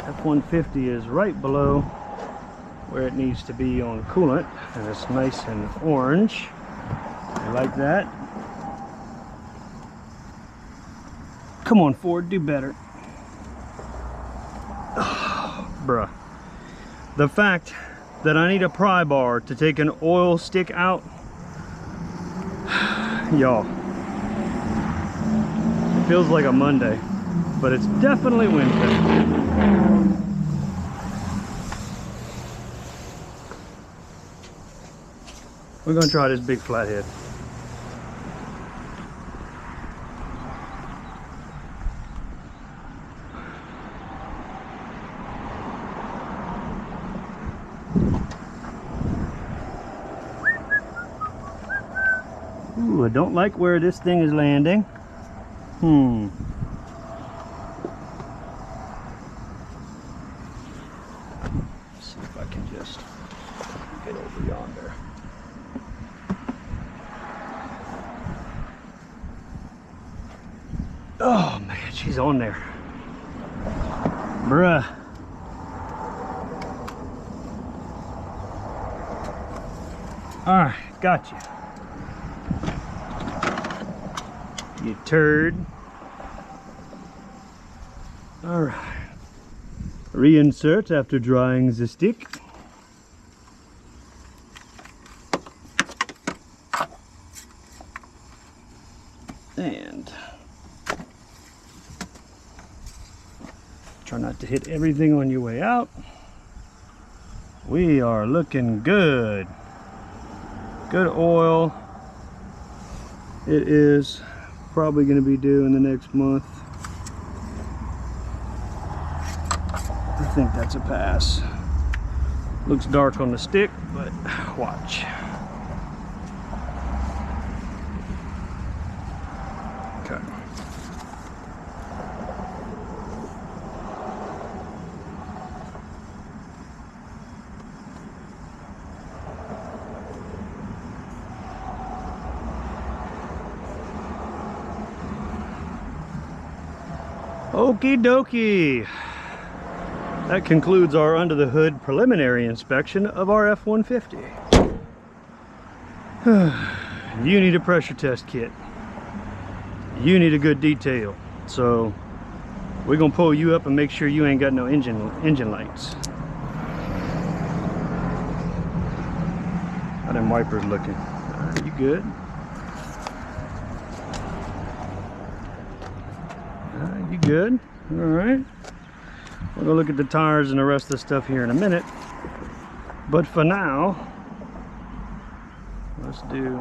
F-150 is right below where it needs to be on coolant, and it's nice and orange. I like that. Come on, Ford, do better. Oh, bruh. The fact that I need a pry bar to take an oil stick out, y'all, it feels like a Monday, but it's definitely Wednesday. We're gonna try this big flathead. Ooh, I don't like where this thing is landing. Let's see if I can just get over yonder. Oh man, she's on there. Bruh. Alright, got you. You turd. Alright. Reinsert after drying the stick. And try not to hit everything on your way out. We are looking good. Good oil. It is probably going to be due in the next month. I think that's a pass. Looks dark on the stick, but watch. Okay. Okie dokie. That concludes our under the hood preliminary inspection of our F-150. You need a pressure test kit. You need a good detail. So we're gonna pull you up and make sure you ain't got no engine lights. How them wipers looking? You good? You good? All right. We're gonna look at the tires and the rest of the stuff here in a minute. But for now, let's do